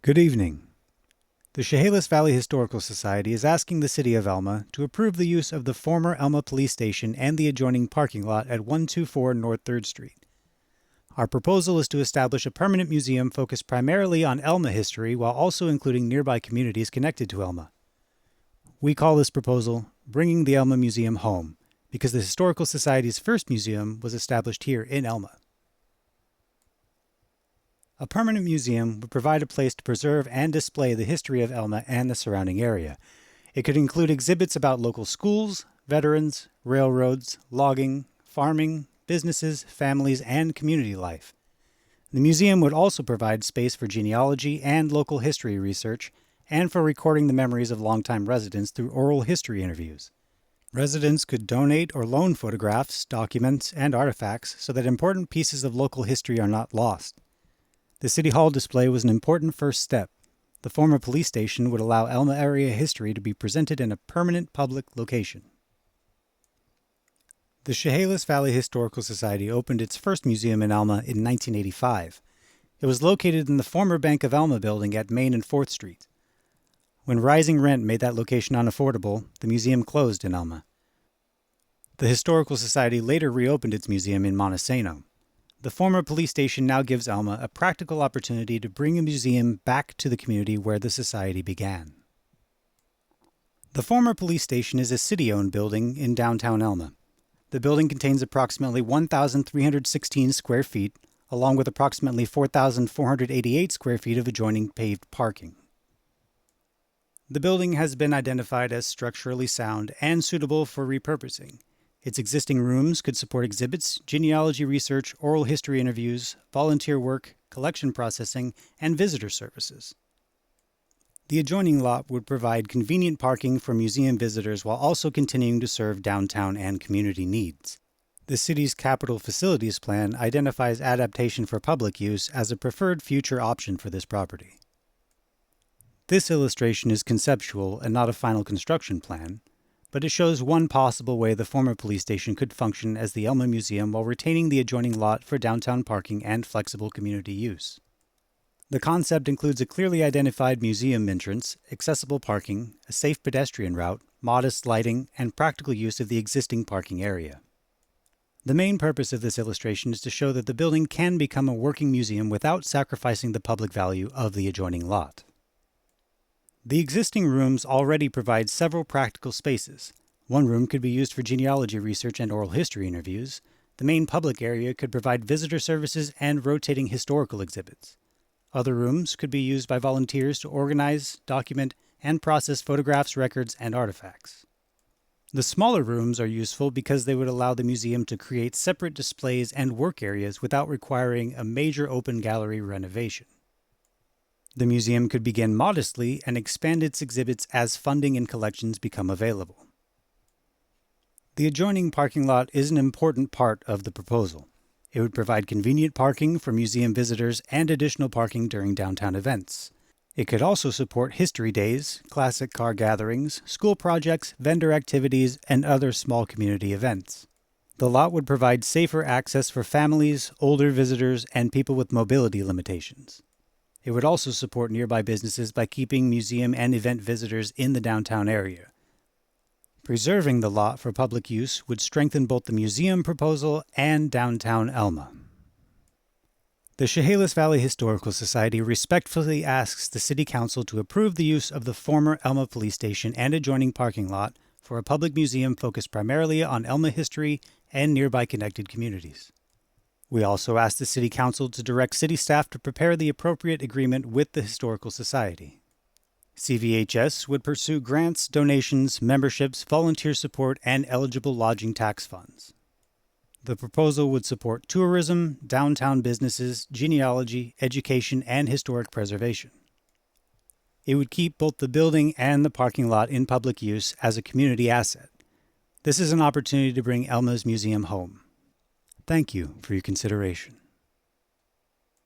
Good evening. The Chehalis Valley Historical Society is asking the City of Elma to approve the use of the former Elma Police Station and the adjoining parking lot at 124 North 3rd Street. Our proposal is to establish a permanent museum focused primarily on Elma history while also including nearby communities connected to Elma. We call this proposal Bringing the Elma Museum Home, because the Historical Society's first museum was established here in Elma. A permanent museum would provide a place to preserve and display the history of Elma and the surrounding area. It could include exhibits about local schools, veterans, railroads, logging, farming, businesses, families, and community life. The museum would also provide space for genealogy and local history research, and for recording the memories of longtime residents through oral history interviews. Residents could donate or loan photographs, documents, and artifacts so that important pieces of local history are not lost. The City Hall display was an important first step. The former police station would allow Elma area history to be presented in a permanent public location. The Chehalis Valley Historical Society opened its first museum in Elma in 1985. It was located in the former Bank of Elma building at Main and 4th Street. When rising rent made that location unaffordable, the museum closed in Elma. The Historical Society later reopened its museum in Montesano. The former police station now gives Elma a practical opportunity to bring a museum back to the community where the society began. The former police station is a city-owned building in downtown Elma. The building contains approximately 1,316 square feet, along with approximately 4,488 square feet of adjoining paved parking. The building has been identified as structurally sound and suitable for repurposing. Its existing rooms could support exhibits, genealogy research, oral history interviews, volunteer work, collection processing, and visitor services. The adjoining lot would provide convenient parking for museum visitors while also continuing to serve downtown and community needs. The city's capital facilities plan identifies adaptation for public use as a preferred future option for this property. This illustration is conceptual and not a final construction plan, but it shows one possible way the former police station could function as the Elma Museum while retaining the adjoining lot for downtown parking and flexible community use. The concept includes a clearly identified museum entrance, accessible parking, a safe pedestrian route, modest lighting, and practical use of the existing parking area. The main purpose of this illustration is to show that the building can become a working museum without sacrificing the public value of the adjoining lot. The existing rooms already provide several practical spaces. One room could be used for genealogy research and oral history interviews. The main public area could provide visitor services and rotating historical exhibits. Other rooms could be used by volunteers to organize, document, and process photographs, records, and artifacts. The smaller rooms are useful because they would allow the museum to create separate displays and work areas without requiring a major open gallery renovation. The museum could begin modestly and expand its exhibits as funding and collections become available. The adjoining parking lot is an important part of the proposal. It would provide convenient parking for museum visitors and additional parking during downtown events. It could also support history days, classic car gatherings, school projects, vendor activities, and other small community events. The lot would provide safer access for families, older visitors, and people with mobility limitations. It would also support nearby businesses by keeping museum and event visitors in the downtown area. Preserving the lot for public use would strengthen both the museum proposal and downtown Elma. The Chehalis Valley Historical Society respectfully asks the City Council to approve the use of the former Elma Police Station and adjoining parking lot for a public museum focused primarily on Elma history and nearby connected communities. We also ask the City Council to direct city staff to prepare the appropriate agreement with the Historical Society. CVHS would pursue grants, donations, memberships, volunteer support, and eligible lodging tax funds. The proposal would support tourism, downtown businesses, genealogy, education, and historic preservation. It would keep both the building and the parking lot in public use as a community asset. This is an opportunity to bring Elma's museum home. Thank you for your consideration.